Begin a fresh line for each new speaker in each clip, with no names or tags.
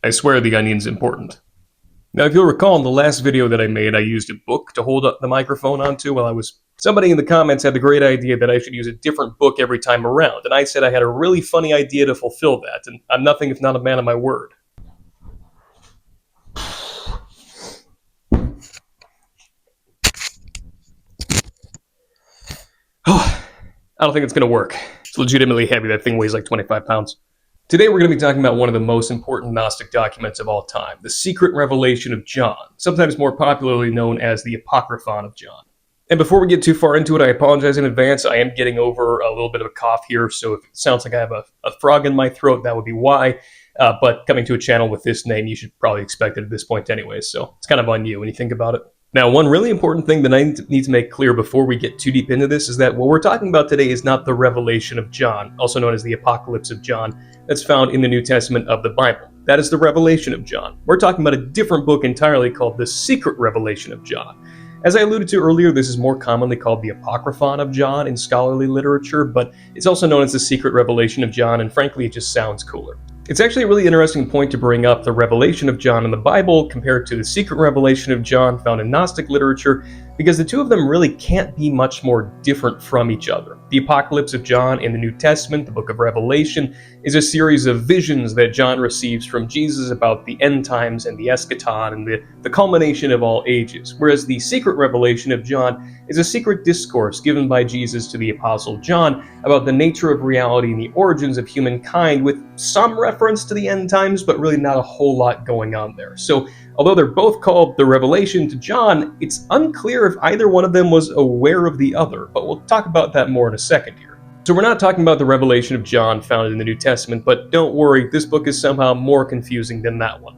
I swear the onion's important. Now, if you'll recall, in the last video that I made, I used a book to hold up the microphone onto while I was... Somebody in the comments had the great idea that I should use a different book every time around, and I said I had a really funny idea to fulfill that, and I'm nothing if not a man of my word. Oh, I don't think it's going to work. It's legitimately heavy. That thing weighs like 25 pounds. Today we're going to be talking about one of the most important Gnostic documents of all time, the Secret Revelation of John, sometimes more popularly known as the Apocryphon of John. And before we get too far into it, I apologize in advance. I am getting over a little bit of a cough here, so if it sounds like I have a frog in my throat, that would be why. But coming to a channel with this name, you should probably expect it at this point anyway, so it's kind of on you when you think about it. Now, one really important thing that I need to make clear before we get too deep into this is that what we're talking about today is not the Revelation of John, also known as the Apocalypse of John, that's found in the New Testament of the Bible. That is the Revelation of John. We're talking about a different book entirely called the Secret Revelation of John. As I alluded to earlier, this is more commonly called the Apocryphon of John in scholarly literature, but it's also known as the Secret Revelation of John, and frankly, it just sounds cooler. It's actually a really interesting point to bring up the Revelation of John in the Bible compared to the Secret Revelation of John found in Gnostic literature, because the two of them really can't be much more different from each other. The Apocalypse of John in the New Testament, the book of Revelation, is a series of visions that John receives from Jesus about the end times and the eschaton and the culmination of all ages, whereas the Secret Revelation of John is a secret discourse given by Jesus to the Apostle John about the nature of reality and the origins of humankind, with some reference to the end times, but really not a whole lot going on there. So, although they're both called the Revelation to John, it's unclear if either one of them was aware of the other, but we'll talk about that more in a second here. So we're not talking about the Revelation of John found in the New Testament, but don't worry, this book is somehow more confusing than that one.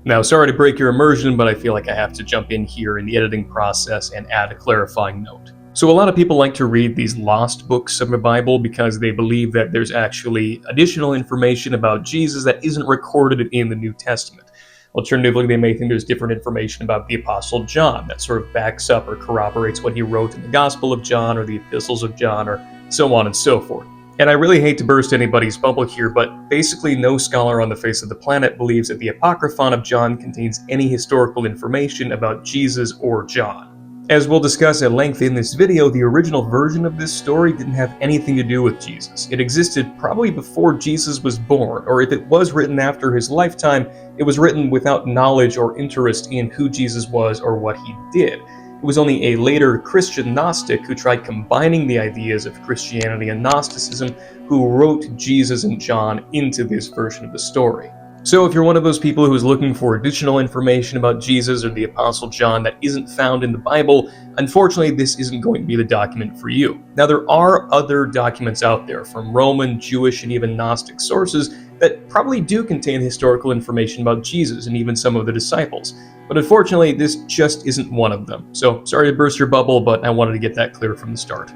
Now, sorry to break your immersion, but I feel like I have to jump in here in the editing process and add a clarifying note. So a lot of people like to read these lost books of the Bible because they believe that there's actually additional information about Jesus that isn't recorded in the New Testament. Alternatively, they may think there's different information about the Apostle John that sort of backs up or corroborates what he wrote in the Gospel of John or the Epistles of John or so on and so forth. And I really hate to burst anybody's bubble here, but basically no scholar on the face of the planet believes that the Apocryphon of John contains any historical information about Jesus or John. As we'll discuss at length in this video, the original version of this story didn't have anything to do with Jesus. It existed probably before Jesus was born, or if it was written after his lifetime, it was written without knowledge or interest in who Jesus was or what he did. It was only a later Christian Gnostic who tried combining the ideas of Christianity and Gnosticism who wrote Jesus and John into this version of the story. So if you're one of those people who is looking for additional information about Jesus or the Apostle John that isn't found in the Bible, unfortunately this isn't going to be the document for you. Now, there are other documents out there from Roman, Jewish, and even Gnostic sources that probably do contain historical information about Jesus and even some of the disciples. But unfortunately, this just isn't one of them. So sorry to burst your bubble, but I wanted to get that clear from the start.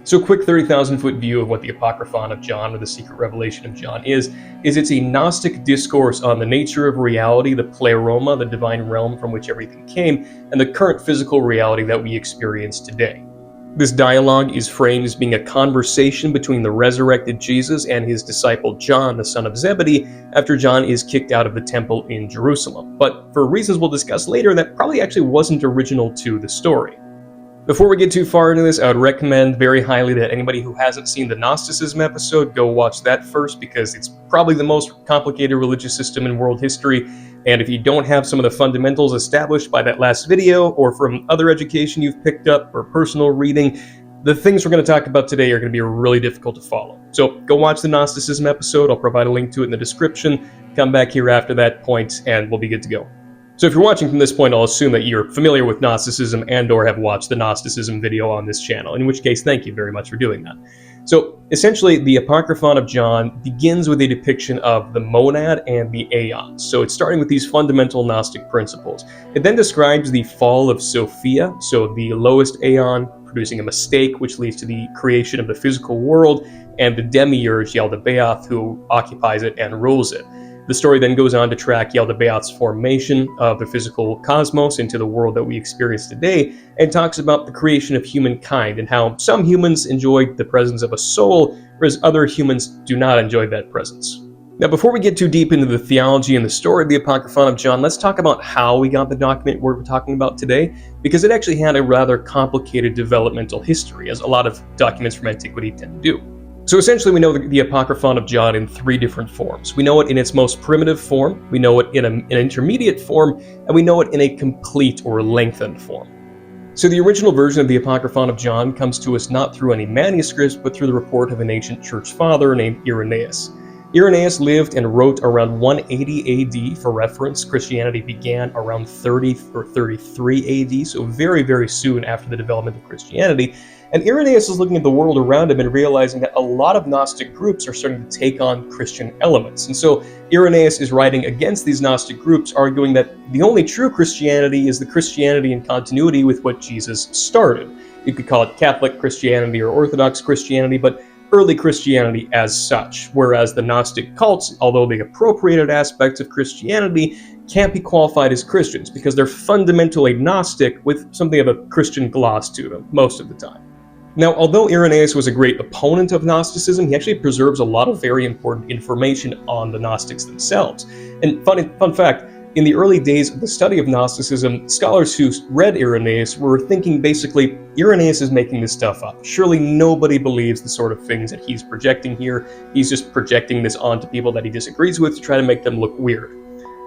So a quick 30,000-foot view of what the Apocryphon of John, or the Secret Revelation of John, is it's a Gnostic discourse on the nature of reality, the pleroma, the divine realm from which everything came, and the current physical reality that we experience today. This dialogue is framed as being a conversation between the resurrected Jesus and his disciple John, the son of Zebedee, after John is kicked out of the temple in Jerusalem. But for reasons we'll discuss later, that probably actually wasn't original to the story. Before we get too far into this, I would recommend very highly that anybody who hasn't seen the Gnosticism episode go watch that first, because it's probably the most complicated religious system in world history, and if you don't have some of the fundamentals established by that last video, or from other education you've picked up, or personal reading, the things we're going to talk about today are going to be really difficult to follow. So go watch the Gnosticism episode, I'll provide a link to it in the description, come back here after that point, and we'll be good to go. So if you're watching from this point, I'll assume that you're familiar with Gnosticism and or have watched the Gnosticism video on this channel, in which case, thank you very much for doing that. So essentially, the Apocryphon of John begins with a depiction of the monad and the aeons. So it's starting with these fundamental Gnostic principles. It then describes the fall of Sophia, so the lowest aeon, producing a mistake, which leads to the creation of the physical world, and the demiurge, Yaldabaoth, who occupies it and rules it. The story then goes on to track Yaldabaoth's formation of the physical cosmos into the world that we experience today, and talks about the creation of humankind and how some humans enjoy the presence of a soul, whereas other humans do not enjoy that presence. Now, before we get too deep into the theology and the story of the Apocryphon of John, let's talk about how we got the document we're talking about today, because it actually had a rather complicated developmental history, as a lot of documents from antiquity tend to do. So essentially, we know the Apocryphon of John in three different forms. We know it in its most primitive form, we know it in an intermediate form, and we know it in a complete or lengthened form. So the original version of the Apocryphon of John comes to us not through any manuscripts, but through the report of an ancient church father named Irenaeus. Irenaeus lived and wrote around 180 AD. For reference, Christianity began around 30 or 33 AD, so very, very soon after the development of Christianity. And Irenaeus is looking at the world around him and realizing that a lot of Gnostic groups are starting to take on Christian elements. And so Irenaeus is writing against these Gnostic groups, arguing that the only true Christianity is the Christianity in continuity with what Jesus started. You could call it Catholic Christianity or Orthodox Christianity, but early Christianity as such, whereas the Gnostic cults, although they appropriated aspects of Christianity, can't be qualified as Christians because they're fundamentally Gnostic with something of a Christian gloss to them most of the time. Now, although Irenaeus was a great opponent of Gnosticism, he actually preserves a lot of very important information on the Gnostics themselves. And fun fact, in the early days of the study of Gnosticism, scholars who read Irenaeus were thinking basically, Irenaeus is making this stuff up. Surely nobody believes the sort of things that he's projecting here. He's just projecting this onto people that he disagrees with to try to make them look weird.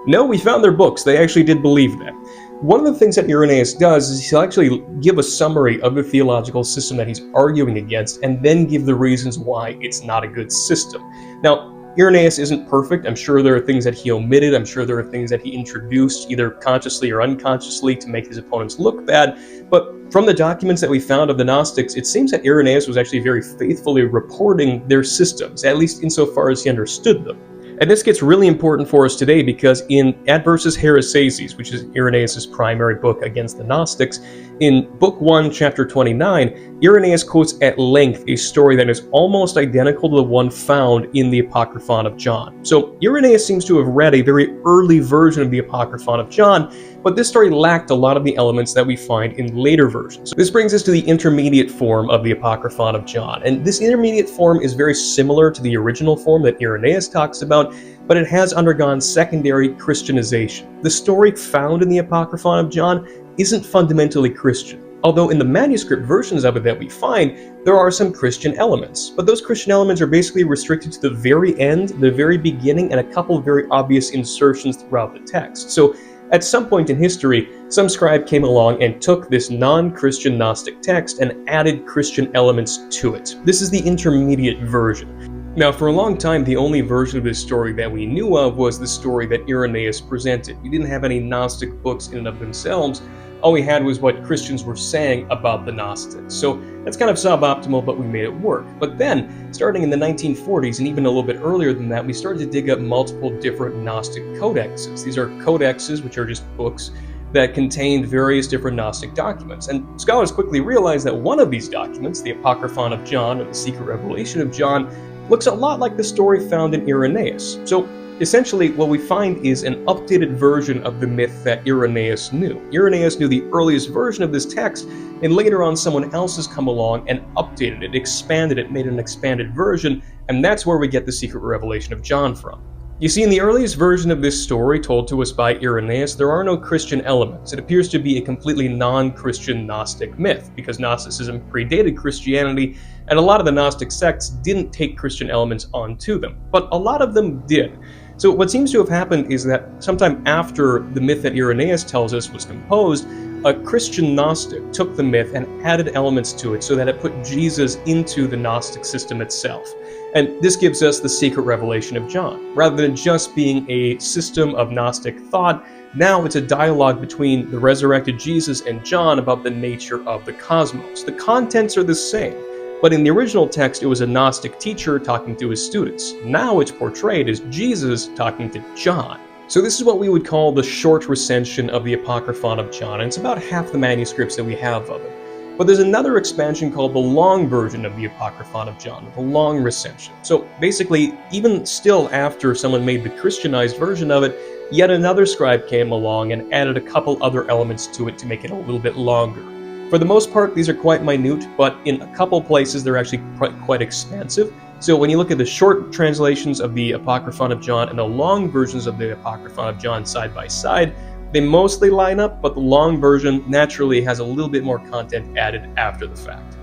No, we found their books. They actually did believe that. One of the things that Irenaeus does is he'll actually give a summary of the theological system that he's arguing against and then give the reasons why it's not a good system. Now, Irenaeus isn't perfect. I'm sure there are things that he omitted. I'm sure there are things that he introduced either consciously or unconsciously to make his opponents look bad. But from the documents that we found of the Gnostics, it seems that Irenaeus was actually very faithfully reporting their systems, at least insofar as he understood them. And this gets really important for us today because in Adversus Heresies, which is Irenaeus' primary book against the Gnostics, in Book 1, Chapter 29, Irenaeus quotes at length a story that is almost identical to the one found in the Apocryphon of John. So Irenaeus seems to have read a very early version of the Apocryphon of John, but this story lacked a lot of the elements that we find in later versions. So this brings us to the intermediate form of the Apocryphon of John, and this intermediate form is very similar to the original form that Irenaeus talks about, but it has undergone secondary Christianization. The story found in the Apocryphon of John isn't fundamentally Christian, although in the manuscript versions of it that we find, there are some Christian elements. But those Christian elements are basically restricted to the very end, the very beginning, and a couple of very obvious insertions throughout the text. So at some point in history, some scribe came along and took this non-Christian Gnostic text and added Christian elements to it. This is the intermediate version. Now, for a long time, the only version of this story that we knew of was the story that Irenaeus presented. We didn't have any Gnostic books in and of themselves. All we had was what Christians were saying about the Gnostics. So that's kind of suboptimal, but we made it work. But then, starting in the 1940s, and even a little bit earlier than that, we started to dig up multiple different Gnostic codexes. These are codexes, which are just books that contained various different Gnostic documents. And scholars quickly realized that one of these documents, the Apocryphon of John, or the Secret Revelation of John, looks a lot like the story found in Irenaeus. So essentially, what we find is an updated version of the myth that Irenaeus knew. Irenaeus knew the earliest version of this text, and later on someone else has come along and updated it, expanded it, made an expanded version, and that's where we get the Secret Revelation of John from. You see, in the earliest version of this story told to us by Irenaeus, there are no Christian elements. It appears to be a completely non-Christian Gnostic myth, because Gnosticism predated Christianity, and a lot of the Gnostic sects didn't take Christian elements onto them, but a lot of them did. So what seems to have happened is that sometime after the myth that Irenaeus tells us was composed, a Christian Gnostic took the myth and added elements to it so that it put Jesus into the Gnostic system itself. And this gives us the Secret Revelation of John. Rather than just being a system of Gnostic thought, now it's a dialogue between the resurrected Jesus and John about the nature of the cosmos. The contents are the same, but in the original text it was a Gnostic teacher talking to his students. Now it's portrayed as Jesus talking to John. So this is what we would call the short recension of the Apocryphon of John, and it's about half the manuscripts that we have of it. But there's another expansion called the long version of the Apocryphon of John, the long recension. So basically, even still after someone made the Christianized version of it, yet another scribe came along and added a couple other elements to it to make it a little bit longer. For the most part, these are quite minute, but in a couple places they're actually quite expansive. So when you look at the short translations of the Apocryphon of John and the long versions of the Apocryphon of John side by side, they mostly line up, but the long version naturally has a little bit more content added after the fact.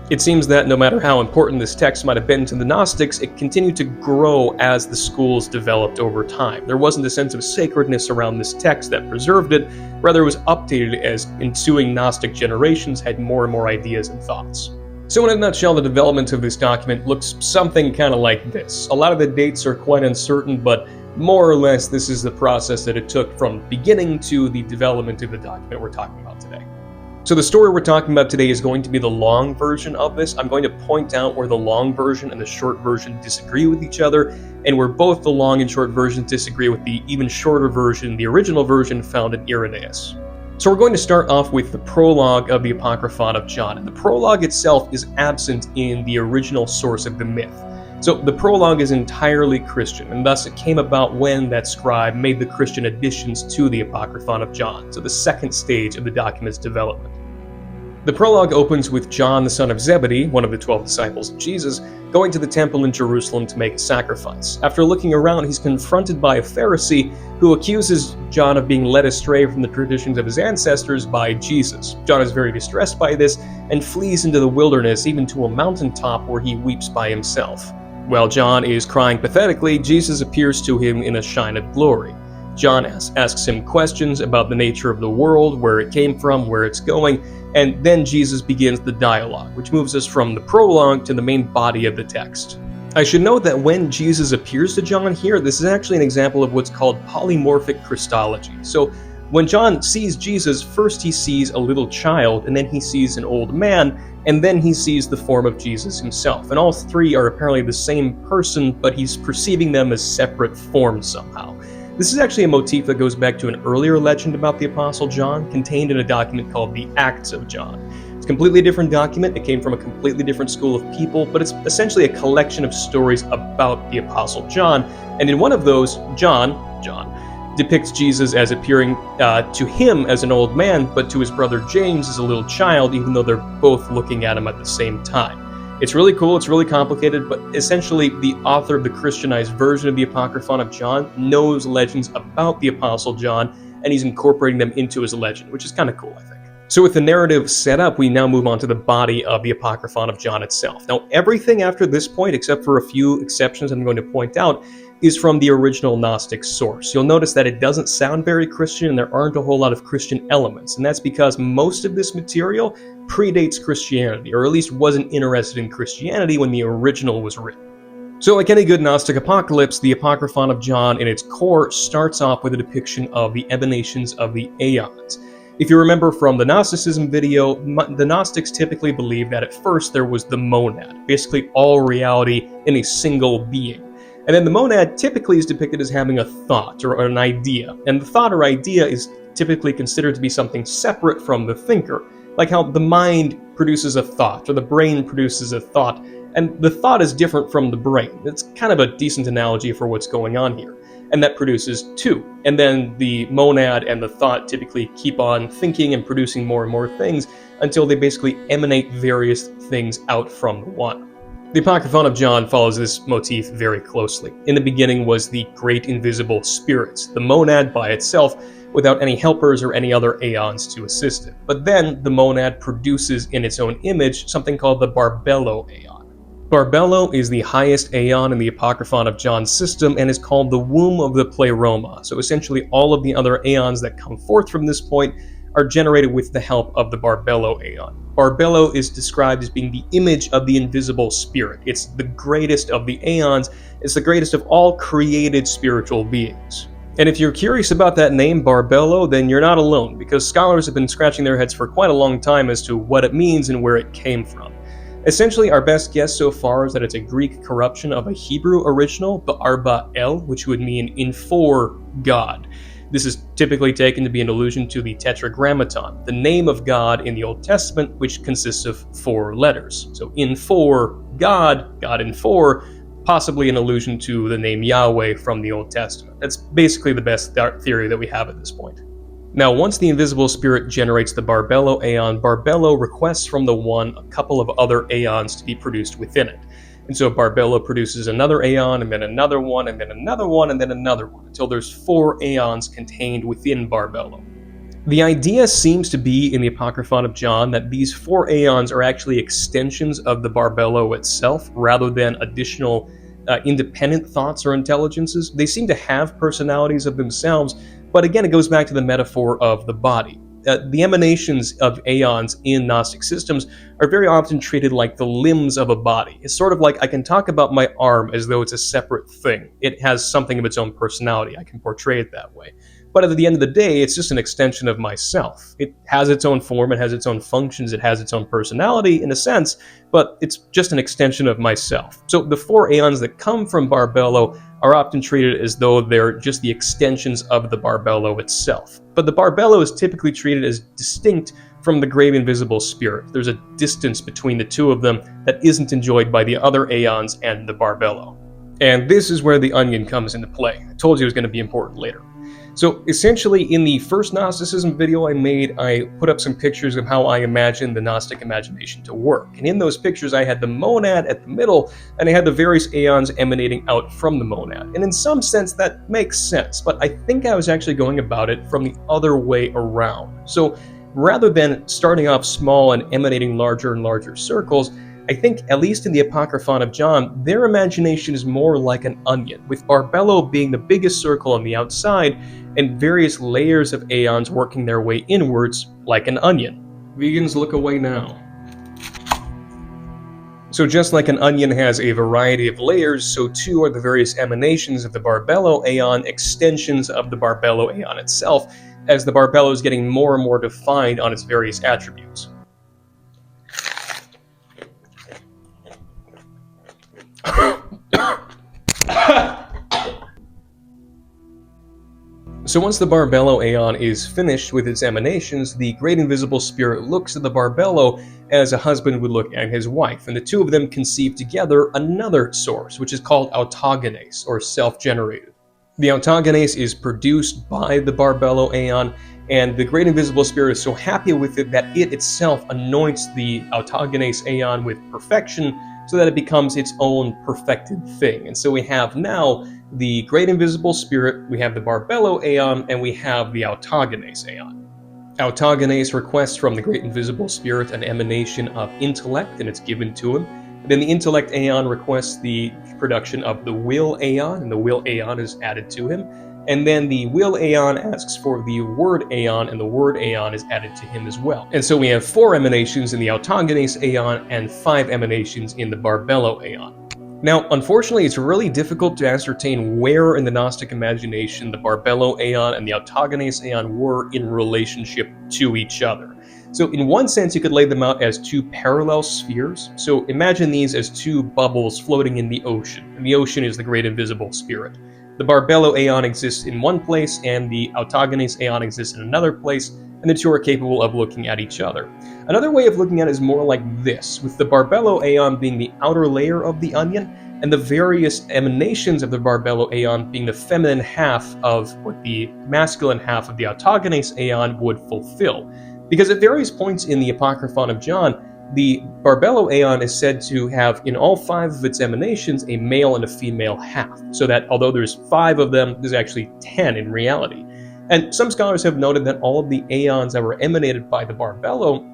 It seems that no matter how important this text might have been to the Gnostics, it continued to grow as the schools developed over time. There wasn't a sense of sacredness around this text that preserved it, rather it was updated as ensuing Gnostic generations had more and more ideas and thoughts. So in a nutshell, the development of this document looks something kind of like this. A lot of the dates are quite uncertain, but more or less this is the process that it took from beginning to the development of the document we're talking about today. So the story we're talking about today is going to be the long version of this. I'm going to point out where the long version and the short version disagree with each other, and where both the long and short versions disagree with the even shorter version, the original version found in Irenaeus. So we're going to start off with the prologue of the Apocryphon of John, and the prologue itself is absent in the original source of the myth. So the prologue is entirely Christian, and thus it came about when that scribe made the Christian additions to the Apocryphon of John, so the second stage of the document's development. The prologue opens with John, the son of Zebedee, one of the 12 disciples of Jesus, going to the temple in Jerusalem to make a sacrifice. After looking around, he's confronted by a Pharisee who accuses John of being led astray from the traditions of his ancestors by Jesus. John is very distressed by this and flees into the wilderness, even to a mountaintop where he weeps by himself. While John is crying pathetically, Jesus appears to him in a shine of glory. John asks him questions about the nature of the world, where it came from, where it's going, and then Jesus begins the dialogue, which moves us from the prologue to the main body of the text. I should note that when Jesus appears to John here, this is actually an example of what's called polymorphic Christology. So when John sees Jesus, first he sees a little child, and then he sees an old man, and then he sees the form of Jesus himself. And all three are apparently the same person, but he's perceiving them as separate forms somehow. This is actually a motif that goes back to an earlier legend about the Apostle John, contained in a document called the Acts of John. It's a completely different document, it came from a completely different school of people, but it's essentially a collection of stories about the Apostle John, and in one of those, John depicts Jesus as appearing to him as an old man, but to his brother James as a little child, even though they're both looking at him at the same time. It's really cool, it's really complicated, but essentially the author of the Christianized version of the Apocryphon of John knows legends about the Apostle John, and he's incorporating them into his legend, which is kind of cool, I think. So with the narrative set up, we now move on to the body of the Apocryphon of John itself. Now, everything after this point, except for a few exceptions I'm going to point out, is from the original Gnostic source. You'll notice that it doesn't sound very Christian, and there aren't a whole lot of Christian elements, and that's because most of this material predates Christianity, or at least wasn't interested in Christianity when the original was written. So like any good Gnostic apocalypse, the Apocryphon of John in its core starts off with a depiction of the emanations of the aeons. If you remember from the Gnosticism video, the Gnostics typically believed that at first there was the monad, basically all reality in a single being. And then the monad typically is depicted as having a thought or an idea, and the thought or idea is typically considered to be something separate from the thinker, like how the mind produces a thought or the brain produces a thought, and the thought is different from the brain. It's kind of a decent analogy for what's going on here. And that produces two. And then the monad and the thought typically keep on thinking and producing more and more things until they basically emanate various things out from the one. The Apocryphon of John follows this motif very closely. In the beginning was the great invisible spirits, the monad by itself, without any helpers or any other aeons to assist it. But then the monad produces in its own image something called the Barbello aeon. Barbello is the highest aeon in the Apocryphon of John's system and is called the womb of the Pleroma. So essentially all of the other aeons that come forth from this point are generated with the help of the Barbello aeon. Barbello is described as being the image of the invisible spirit. It's the greatest of the aeons. It's the greatest of all created spiritual beings. And if you're curious about that name, Barbello, then you're not alone, because scholars have been scratching their heads for quite a long time as to what it means and where it came from. Essentially, our best guess so far is that it's a Greek corruption of a Hebrew original, Ba'arba-el, which would mean in for God. This is typically taken to be an allusion to the Tetragrammaton, the name of God in the Old Testament, which consists of 4 letters. So in for God, God in for, possibly an allusion to the name Yahweh from the Old Testament. That's basically the best theory that we have at this point. Now, once the invisible spirit generates the Barbello aeon, Barbello requests from the one a couple of other aeons to be produced within it. And so Barbelo produces another aeon, and then another one, and then another one, and then another one, until there's 4 aeons contained within Barbelo. The idea seems to be in the Apocryphon of John that these 4 aeons are actually extensions of the Barbelo itself, rather than additional independent thoughts or intelligences. They seem to have personalities of themselves, but again, it goes back to the metaphor of the body. The emanations of aeons in Gnostic systems are very often treated like the limbs of a body. It's sort of like I can talk about my arm as though it's a separate thing. It has something of its own personality. I can portray it that way. But at the end of the day, it's just an extension of myself. It has its own form, it has its own functions, it has its own personality in a sense, but it's just an extension of myself. So the 4 aeons that come from Barbelo are often treated as though they're just the extensions of the Barbelo itself. But the Barbelo is typically treated as distinct from the Great Invisible Spirit. There's a distance between the two of them that isn't enjoyed by the other aeons and the Barbelo. And this is where the onion comes into play. I told you it was going to be important later. So essentially, in the first Gnosticism video I made, I put up some pictures of how I imagined the Gnostic imagination to work. And in those pictures, I had the monad at the middle, and I had the various aeons emanating out from the monad. And in some sense, that makes sense, but I think I was actually going about it from the other way around. So rather than starting off small and emanating larger and larger circles, I think, at least in the Apocryphon of John, their imagination is more like an onion, with Barbelo being the biggest circle on the outside, and various layers of aeons working their way inwards like an onion. Vegans, look away now. So just like an onion has a variety of layers, so too are the various emanations of the Barbelo aeon extensions of the Barbelo aeon itself, as the Barbelo is getting more and more defined on its various attributes. So once the Barbelo aeon is finished with its emanations, the Great Invisible Spirit looks at the Barbelo as a husband would look at his wife, and the two of them conceive together another source, which is called autogenes, or self-generated. The autogenes is produced by the Barbelo aeon, and the Great Invisible Spirit is so happy with it that it itself anoints the autogenes aeon with perfection, so that it becomes its own perfected thing. And so we have now the Great Invisible Spirit, we have the Barbelo aeon, and we have the autogenes aeon. Autogenes requests from the Great Invisible Spirit an emanation of intellect, and it's given to him. Then the intellect aeon requests the production of the will aeon, and the will aeon is added to him. And then the will aeon asks for the word aeon, and the word aeon is added to him as well. And so we have 4 emanations in the autogenes aeon and 5 emanations in the Barbelo aeon. Now, unfortunately, it's really difficult to ascertain where in the Gnostic imagination the Barbelo aeon and the autogenes aeon were in relationship to each other. So in one sense, you could lay them out as 2 parallel spheres. So imagine these as 2 bubbles floating in the ocean, and the ocean is the Great Invisible Spirit. The Barbelo aeon exists in one place, and the autogenes aeon exists in another place, and the 2 are capable of looking at each other. Another way of looking at it is more like this, with the Barbelo aeon being the outer layer of the onion, and the various emanations of the Barbelo aeon being the feminine half of what the masculine half of the autogenes aeon would fulfill. Because at various points in the Apocryphon of John, the Barbelo aeon is said to have, in all 5 of its emanations, a male and a female half, so that although there's 5 of them, there's actually 10 in reality. And some scholars have noted that all of the aeons that were emanated by the Barbelo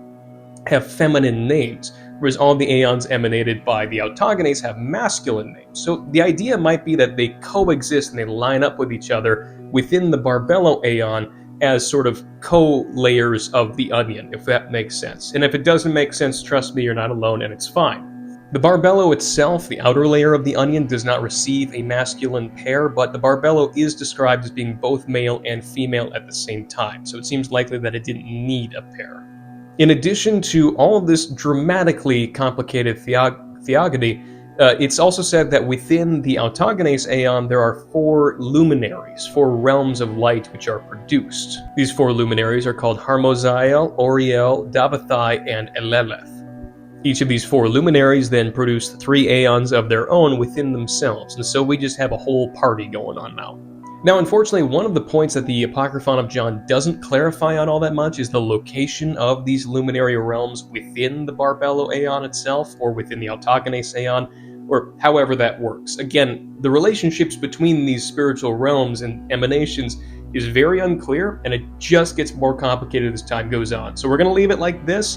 have feminine names, whereas all the aeons emanated by the autogenes have masculine names. So the idea might be that they coexist and they line up with each other within the Barbelo aeon as sort of co-layers of the onion, if that makes sense. And if it doesn't make sense, trust me, you're not alone, and it's fine. The Barbelo itself, the outer layer of the onion, does not receive a masculine pair, but the Barbelo is described as being both male and female at the same time, so it seems likely that it didn't need a pair. In addition to all of this dramatically complicated theogony, it's also said that within the autogenes aeon there are 4 luminaries, 4 realms of light which are produced. These 4 luminaries are called Harmozael, Oriel, Davathai, and Eleleth. Each of these 4 luminaries then produce 3 aeons of their own within themselves, and so we just have a whole party going on now. Now, unfortunately, one of the points that the Apocryphon of John doesn't clarify on all that much is the location of these luminary realms within the Barbelo aeon itself, or within the autogenes aeon, or however that works. Again, the relationships between these spiritual realms and emanations is very unclear, and it just gets more complicated as time goes on. So we're going to leave it like this.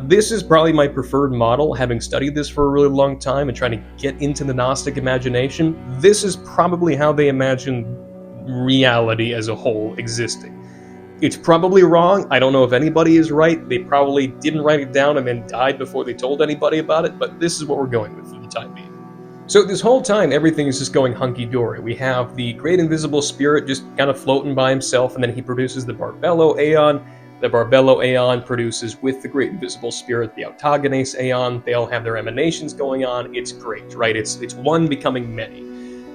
This is probably my preferred model, having studied this for a really long time and trying to get into the Gnostic imagination. This is probably how they imagine reality as a whole existing. It's probably wrong. I don't know if anybody is right. They probably didn't write it down and then died before they told anybody about it, but this is what we're going with for the time being. So this whole time, everything is just going hunky-dory. We have the Great Invisible Spirit just kind of floating by himself, and then he produces the Barbello Aeon. The Barbello Aeon produces with the Great Invisible Spirit the Autogenes Aeon. They all have their emanations going on. It's great, right? It's one becoming many.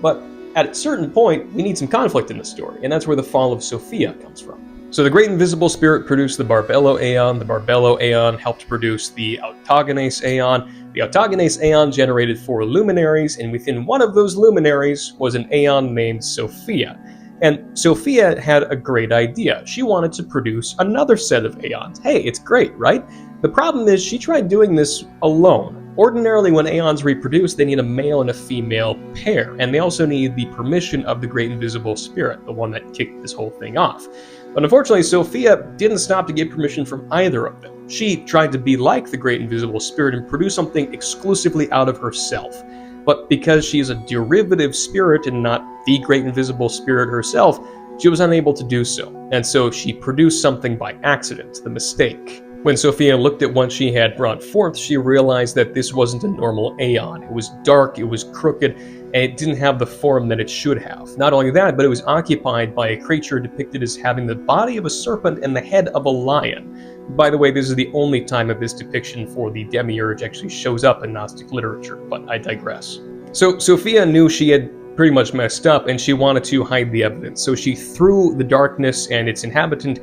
But at a certain point, we need some conflict in the story, and that's where the fall of Sophia comes from. So the Great Invisible Spirit produced the Barbello Aeon. The Barbello Aeon helped produce the Autogenes Aeon. The Autogenes Aeon generated 4 luminaries, and within one of those luminaries was an Aeon named Sophia. And Sophia had a great idea. She wanted to produce another set of Aeons. Hey, it's great, right? The problem is she tried doing this alone. Ordinarily, when Aeons reproduce, they need a male and a female pair, and they also need the permission of the Great Invisible Spirit, the one that kicked this whole thing off. But unfortunately, Sophia didn't stop to get permission from either of them. She tried to be like the Great Invisible Spirit and produce something exclusively out of herself. But because she is a derivative spirit and not the Great Invisible Spirit herself, she was unable to do so. And so she produced something by accident, the mistake. When Sophia looked at what she had brought forth, she realized that this wasn't a normal Aeon. It was dark, it was crooked, and it didn't have the form that it should have. Not only that, but it was occupied by a creature depicted as having the body of a serpent and the head of a lion. By the way, this is the only time that this depiction for the demiurge actually shows up in Gnostic literature, but I digress. So Sophia knew she had pretty much messed up, and she wanted to hide the evidence. So she threw the darkness and its inhabitant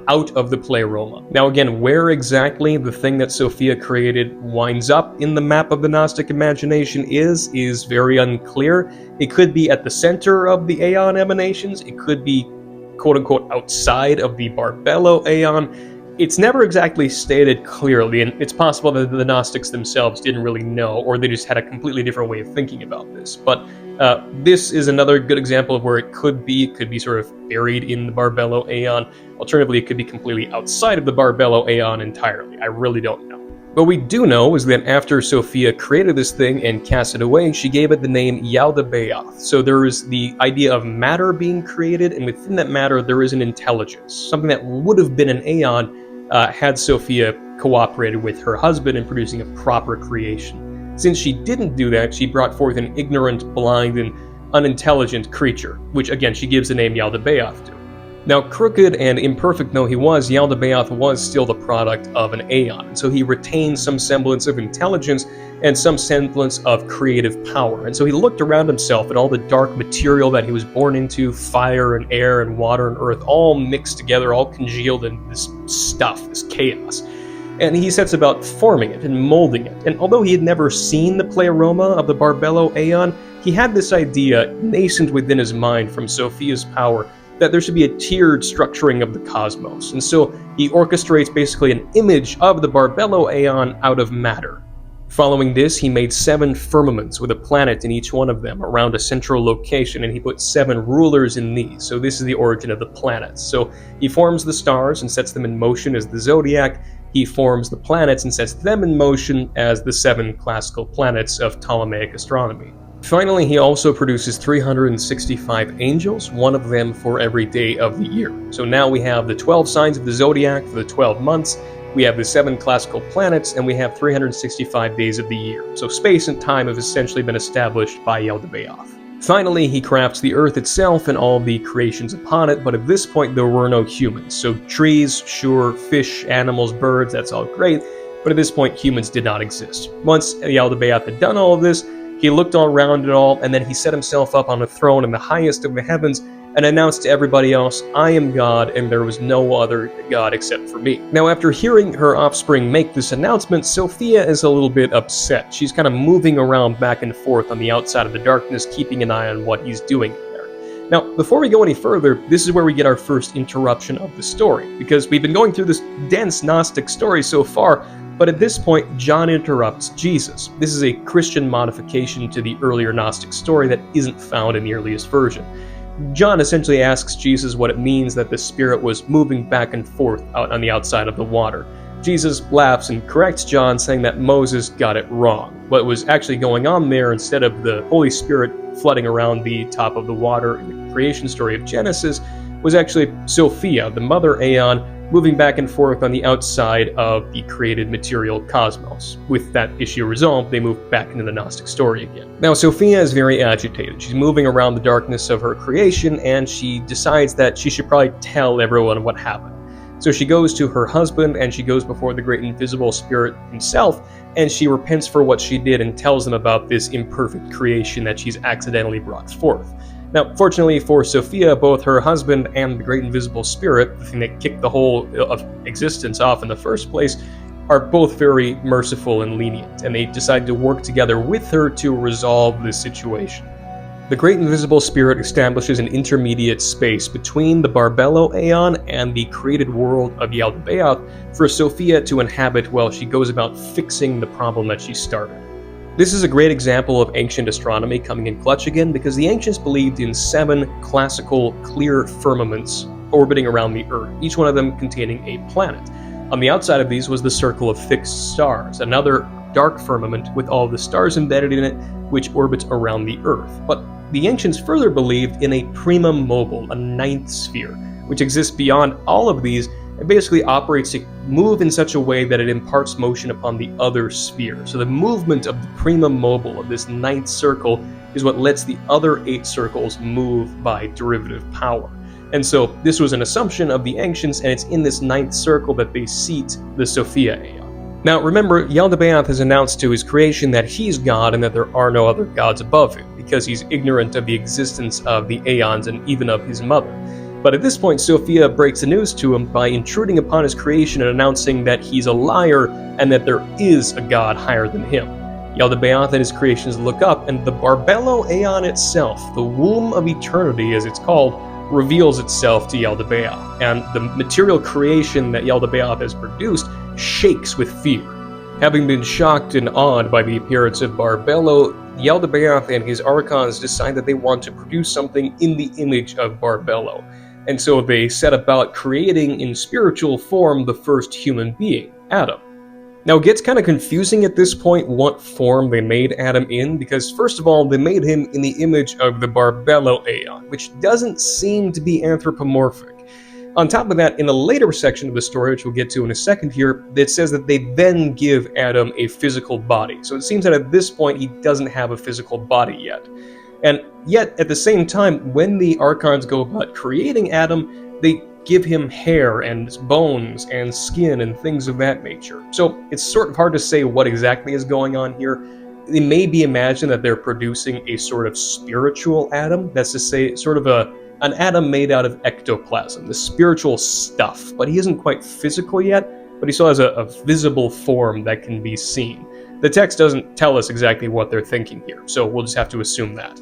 out of the pleroma. Now again, where exactly the thing that Sophia created winds up in the map of the Gnostic imagination is very unclear. It could be at the center of the Aeon emanations. It could be quote-unquote outside of the Barbello Aeon. It's never exactly stated clearly, and it's possible that the Gnostics themselves didn't really know, or they just had a completely different way of thinking about this. But this is another good example of where it could be sort of buried in the Barbello Aeon. Alternatively, it could be completely outside of the Barbello Aeon entirely. I really don't know. What we do know is that after Sophia created this thing and cast it away, she gave it the name Yaldabaoth. So there is the idea of matter being created, and within that matter there is an intelligence, something that would have been an Aeon had Sophia cooperated with her husband in producing a proper creation. Since she didn't do that, she brought forth an ignorant, blind, and unintelligent creature, which again she gives the name Yaldabaoth to. Now, crooked and imperfect though he was, Yaldabaoth was still the product of an Aeon, and so he retained some semblance of intelligence and some semblance of creative power. And so he looked around himself at all the dark material that he was born into, fire and air and water and earth, all mixed together, all congealed in this stuff, this chaos. And he sets about forming it and molding it. And although he had never seen the pleroma of the Barbello Aeon, he had this idea nascent within his mind from Sophia's power that there should be a tiered structuring of the cosmos. And so he orchestrates basically an image of the Barbello Aeon out of matter. Following this, he made 7 firmaments with a planet in each one of them around a central location, and he put 7 rulers in these. So this is the origin of the planets. So he forms the stars and sets them in motion as the zodiac. He forms the planets and sets them in motion as the 7 classical planets of Ptolemaic astronomy. Finally, he also produces 365 angels, one of them for every day of the year. So now we have the 12 signs of the zodiac for the 12 months, we have the 7 classical planets, and we have 365 days of the year. So space and time have essentially been established by Yaldabaoth. Finally, he crafts the earth itself and all the creations upon it, but at this point there were no humans. So trees, sure, fish, animals, birds, that's all great, but at this point humans did not exist. Once Yaldabaoth had done all of this, he looked all around it all, and then he set himself up on a throne in the highest of the heavens and announced to everybody else, I am God, and there was no other God except for me. Now, after hearing her offspring make this announcement, Sophia is a little bit upset. She's kind of moving around back and forth on the outside of the darkness, keeping an eye on what he's doing in there. Now, before we go any further, this is where we get our first interruption of the story, because we've been going through this dense Gnostic story so far, But at this point, John interrupts Jesus. This is a Christian modification to the earlier Gnostic story that isn't found in the earliest version. John essentially asks Jesus what it means that the Spirit was moving back and forth out on the outside of the water. Jesus laughs and corrects John, saying that Moses got it wrong. What was actually going on there, instead of the Holy Spirit flooding around the top of the water in the creation story of Genesis, was actually Sophia, the mother Aeon, moving back and forth on the outside of the created material cosmos. With that issue resolved, they move back into the Gnostic story again. Now, Sophia is very agitated. She's moving around the darkness of her creation, and she decides that she should probably tell everyone what happened. So she goes to her husband, and she goes before the great invisible spirit himself, and she repents for what she did and tells him about this imperfect creation that she's accidentally brought forth. Now, fortunately for Sophia, both her husband and the great invisible spirit, the thing that kicked the whole of existence off in the first place, are both very merciful and lenient, and they decide to work together with her to resolve this situation. The great invisible spirit establishes an intermediate space between the Barbello Aeon and the created world of Yaldabaoth for Sophia to inhabit while she goes about fixing the problem that she started. This is a great example of ancient astronomy coming in clutch again, because the ancients believed in 7 classical clear firmaments orbiting around the Earth, each one of them containing a planet. On the outside of these was the circle of fixed stars, another dark firmament with all the stars embedded in it, which orbits around the Earth. But the ancients further believed in a primum mobile, a 9th sphere, which exists beyond all of these and basically operates to move in such a way that it imparts motion upon the other sphere. So the movement of the primum mobile, of this 9th circle, is what lets the other 8 circles move by derivative power. And so this was an assumption of the ancients, and it's in this 9th circle that they seat the Sophia Aeon. Now remember, Yaldabaoth has announced to his creation that he's God and that there are no other gods above him, because he's ignorant of the existence of the Aeons and even of his mother. But at this point, Sophia breaks the news to him by intruding upon his creation and announcing that he's a liar and that there is a god higher than him. Yaldabaoth and his creations look up, and the Barbello Aeon itself, the womb of eternity as it's called, reveals itself to Yaldabaoth, and the material creation that Yaldabaoth has produced shakes with fear. Having been shocked and awed by the appearance of Barbello, Yaldabaoth and his archons decide that they want to produce something in the image of Barbello. And so they set about creating in spiritual form the first human being, Adam. Now it gets kind of confusing at this point what form they made Adam in, because first of all, they made him in the image of the Barbello Aeon, which doesn't seem to be anthropomorphic. On top of that, in a later section of the story, which we'll get to in a second here, it says that they then give Adam a physical body. So it seems that at this point he doesn't have a physical body yet. And yet, at the same time, when the archons go about creating Adam, they give him hair and bones and skin and things of that nature. So it's sort of hard to say what exactly is going on here. It may be imagined that they're producing a sort of spiritual Adam, that's to say, sort of an Adam made out of ectoplasm, the spiritual stuff, but he isn't quite physical yet, but he still has a visible form that can be seen. The text doesn't tell us exactly what they're thinking here, so we'll just have to assume that.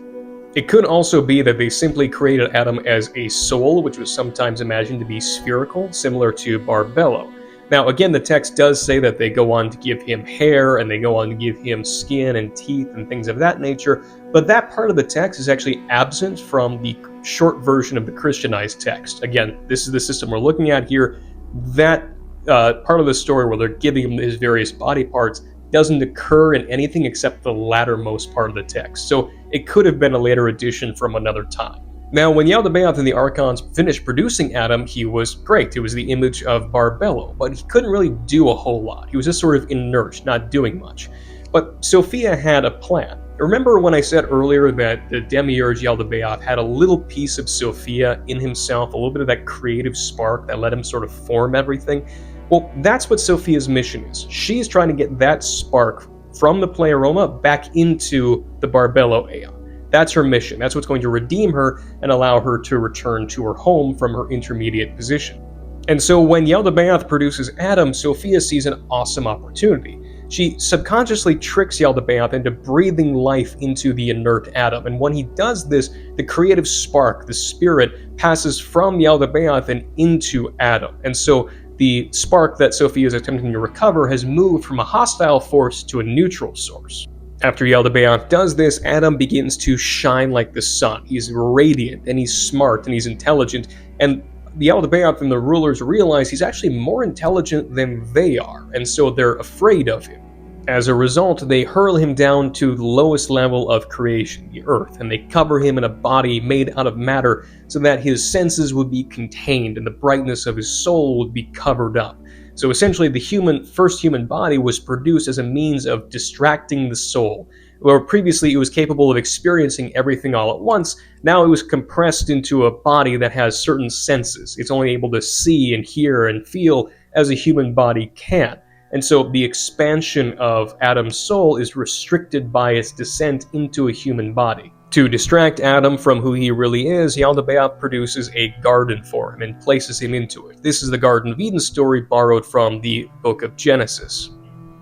It could also be that they simply created Adam as a soul, which was sometimes imagined to be spherical, similar to Barbello. Now, again, the text does say that they go on to give him hair, and they go on to give him skin and teeth and things of that nature, but that part of the text is actually absent from the short version of the Christianized text. Again, this is the system we're looking at here. That part of the story where they're giving him his various body parts doesn't occur in anything except the lattermost part of the text, so it could have been a later addition from another time. Now, when Yaldabaoth and the archons finished producing Adam, he was great. It was the image of Barbello, but he couldn't really do a whole lot. He was just sort of inert, not doing much. But Sophia had a plan. Remember when I said earlier that the demiurge Yaldabaoth had a little piece of Sophia in himself, a little bit of that creative spark that let him sort of form everything? Well, that's what Sophia's mission is. She's trying to get that spark from the Pleroma back into the Barbello Aeon. That's her mission. That's what's going to redeem her and allow her to return to her home from her intermediate position. And so when Yaldabaoth produces Adam, Sophia sees an awesome opportunity. She subconsciously tricks Yaldabaoth into breathing life into the inert Adam, and when he does this, the creative spark, the spirit, passes from Yaldabaoth and into Adam. And so the spark that Sophia is attempting to recover has moved from a hostile force to a neutral source. After Yaldabaoth does this, Adam begins to shine like the sun. He's radiant, and he's smart, and he's intelligent, and the Yaldabaoth and the rulers realize he's actually more intelligent than they are, and so they're afraid of him. As a result, they hurl him down to the lowest level of creation, the earth, and they cover him in a body made out of matter so that his senses would be contained and the brightness of his soul would be covered up. So essentially, the first human body was produced as a means of distracting the soul. Where previously it was capable of experiencing everything all at once, now it was compressed into a body that has certain senses. It's only able to see and hear and feel as a human body can. And so the expansion of Adam's soul is restricted by its descent into a human body. To distract Adam from who he really is, Yaldabaoth produces a garden for him and places him into it. This is the Garden of Eden story borrowed from the book of Genesis.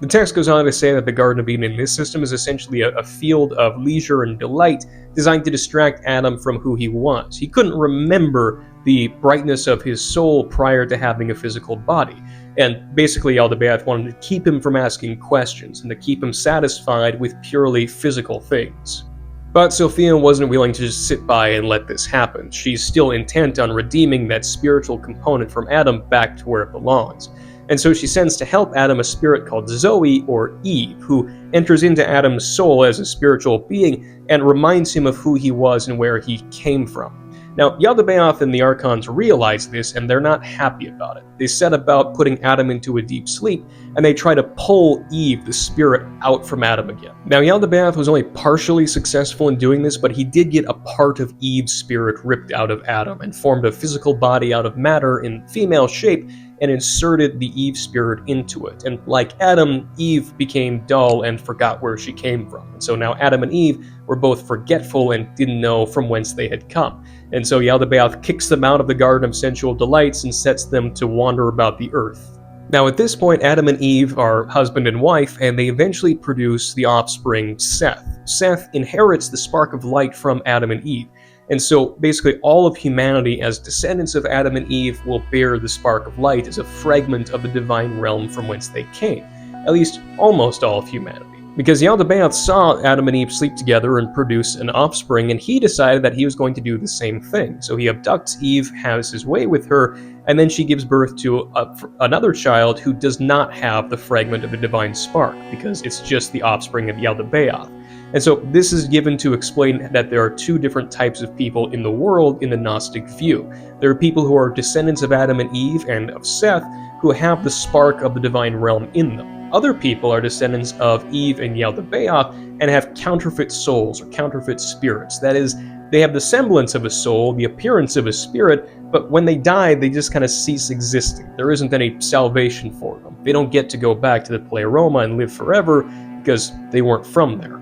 The text goes on to say that the Garden of Eden in this system is essentially a field of leisure and delight designed to distract Adam from who he was. He couldn't remember the brightness of his soul prior to having a physical body. And basically, Yaldabaoth wanted to keep him from asking questions and to keep him satisfied with purely physical things. But Sophia wasn't willing to just sit by and let this happen. She's still intent on redeeming that spiritual component from Adam back to where it belongs. And so she sends to help Adam a spirit called Zoe, or Eve, who enters into Adam's soul as a spiritual being and reminds him of who he was and where he came from. Now, Yaldabaoth and the Archons realize this, and they're not happy about it. They set about putting Adam into a deep sleep, and they try to pull Eve, the spirit, out from Adam again. Now, Yaldabaoth was only partially successful in doing this, but he did get a part of Eve's spirit ripped out of Adam and formed a physical body out of matter in female shape and inserted the Eve spirit into it. And like Adam, Eve became dull and forgot where she came from. And so now Adam and Eve were both forgetful and didn't know from whence they had come. And so Yaldabaoth kicks them out of the Garden of Sensual Delights and sets them to wander about the earth. Now at this point, Adam and Eve are husband and wife, and they eventually produce the offspring Seth. Seth inherits the spark of light from Adam and Eve. And so basically all of humanity as descendants of Adam and Eve will bear the spark of light as a fragment of the divine realm from whence they came. At least almost all of humanity. Because Yaldabaoth saw Adam and Eve sleep together and produce an offspring, and he decided that he was going to do the same thing. So he abducts Eve, has his way with her, and then she gives birth to another child who does not have the fragment of the divine spark, because it's just the offspring of Yaldabaoth. And so this is given to explain that there are two different types of people in the world in the Gnostic view. There are people who are descendants of Adam and Eve and of Seth who have the spark of the divine realm in them. Other people are descendants of Eve and Yaldabaoth and have counterfeit souls or counterfeit spirits. That is, they have the semblance of a soul, the appearance of a spirit, but when they die, they just kind of cease existing. There isn't any salvation for them. They don't get to go back to the Pleroma and live forever because they weren't from there.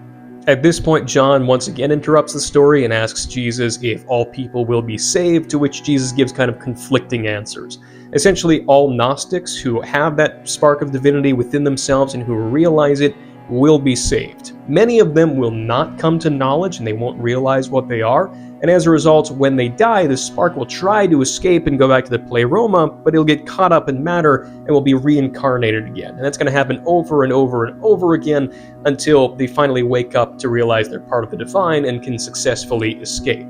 At this point, John once again interrupts the story and asks Jesus if all people will be saved, to which Jesus gives kind of conflicting answers. Essentially, all Gnostics who have that spark of divinity within themselves and who realize it will be saved. Many of them will not come to knowledge and they won't realize what they are, and as a result, when they die, the spark will try to escape and go back to the Pleroma, but it'll get caught up in matter and will be reincarnated again. And that's going to happen over and over and over again until they finally wake up to realize they're part of the divine and can successfully escape.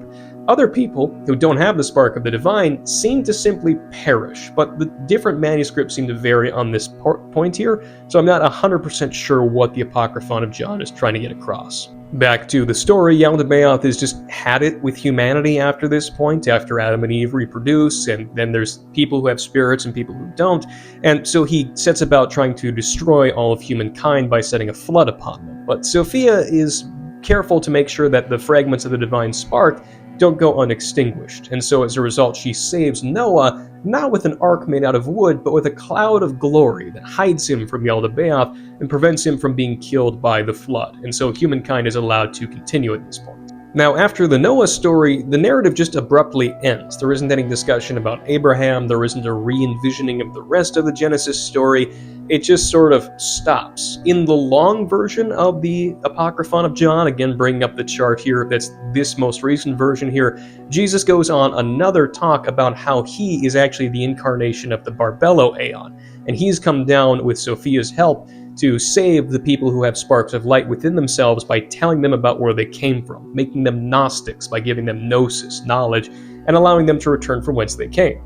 Other people who don't have the spark of the divine seem to simply perish, but the different manuscripts seem to vary on this point here, so I'm not 100% sure what the Apocryphon of John is trying to get across. Back to the story, Yaldabaoth has just had it with humanity after this point, after Adam and Eve reproduce, and then there's people who have spirits and people who don't, and so he sets about trying to destroy all of humankind by setting a flood upon them. But Sophia is careful to make sure that the fragments of the divine spark don't go unextinguished, and so as a result she saves Noah, not with an ark made out of wood, but with a cloud of glory that hides him from Yaldabaoth and prevents him from being killed by the flood, and so humankind is allowed to continue at this point. Now, after the Noah story, the narrative just abruptly ends. There isn't any discussion about Abraham, there isn't a re-envisioning of the rest of the Genesis story. It just sort of stops. In the long version of the Apocryphon of John, again bringing up the chart here, that's this most recent version here, Jesus goes on another talk about how he is actually the incarnation of the Barbello Aeon, and he's come down with Sophia's help to save the people who have sparks of light within themselves by telling them about where they came from, making them Gnostics by giving them gnosis, knowledge, and allowing them to return from whence they came.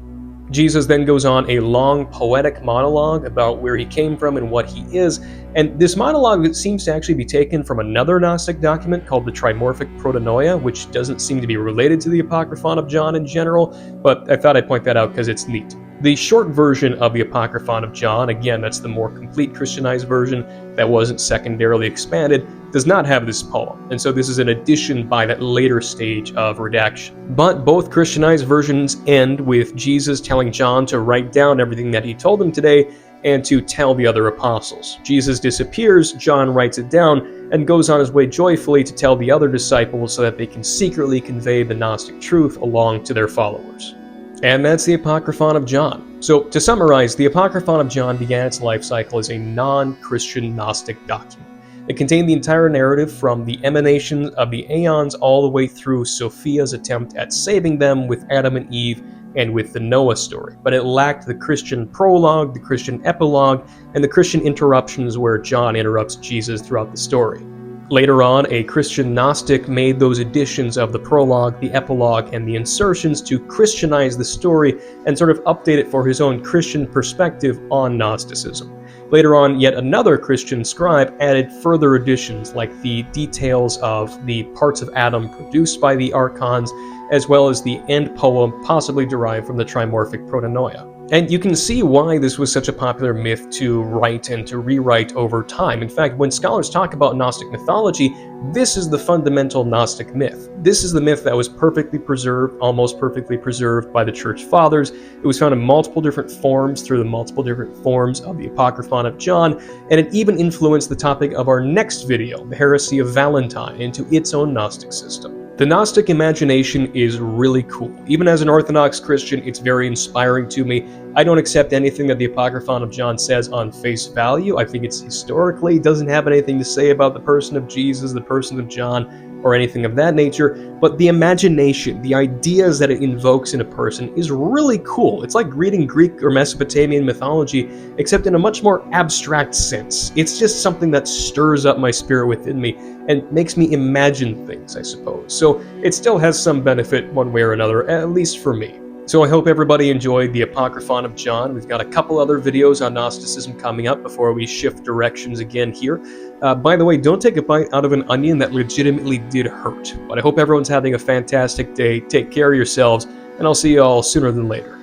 Jesus then goes on a long poetic monologue about where he came from and what he is, and this monologue seems to actually be taken from another Gnostic document called the Trimorphic Protonoia, which doesn't seem to be related to the Apocryphon of John in general, but I thought I'd point that out because it's neat. The short version of the Apocryphon of John, again, that's the more complete Christianized version that wasn't secondarily expanded, does not have this poem, and so this is an addition by that later stage of redaction. But both Christianized versions end with Jesus telling John to write down everything that he told him today and to tell the other apostles. Jesus disappears, John writes it down, and goes on his way joyfully to tell the other disciples so that they can secretly convey the Gnostic truth along to their followers. And that's the Apocryphon of John. So, to summarize, the Apocryphon of John began its life cycle as a non-Christian Gnostic document. It contained the entire narrative from the emanations of the aeons all the way through Sophia's attempt at saving them with Adam and Eve and with the Noah story. But it lacked the Christian prologue, the Christian epilogue, and the Christian interruptions where John interrupts Jesus throughout the story. Later on, a Christian Gnostic made those additions of the prologue, the epilogue, and the insertions to Christianize the story and sort of update it for his own Christian perspective on Gnosticism. Later on, yet another Christian scribe added further additions like the details of the parts of Adam produced by the archons, as well as the end poem possibly derived from the Trimorphic Protonoia. And you can see why this was such a popular myth to write and to rewrite over time. In fact, when scholars talk about Gnostic mythology, this is the fundamental Gnostic myth. This is the myth that was perfectly preserved, almost perfectly preserved by the Church Fathers. It was found in multiple different forms through the multiple different forms of the Apocryphon of John, and it even influenced the topic of our next video, the heresy of Valentine, into its own Gnostic system. The Gnostic imagination is really cool. Even as an Orthodox Christian, it's very inspiring to me. I don't accept anything that the Apocryphon of John says on face value. I think it's historically doesn't have anything to say about the person of Jesus, the person of John, or anything of that nature, but the imagination, the ideas that it invokes in a person is really cool. It's like reading Greek or Mesopotamian mythology, except in a much more abstract sense. It's just something that stirs up my spirit within me and makes me imagine things, I suppose. So it still has some benefit one way or another, at least for me. So I hope everybody enjoyed the Apocryphon of John. We've got a couple other videos on Gnosticism coming up before we shift directions again here. By the way, don't take a bite out of an onion that legitimately did hurt. But I hope everyone's having a fantastic day. Take care of yourselves, and I'll see you all sooner than later.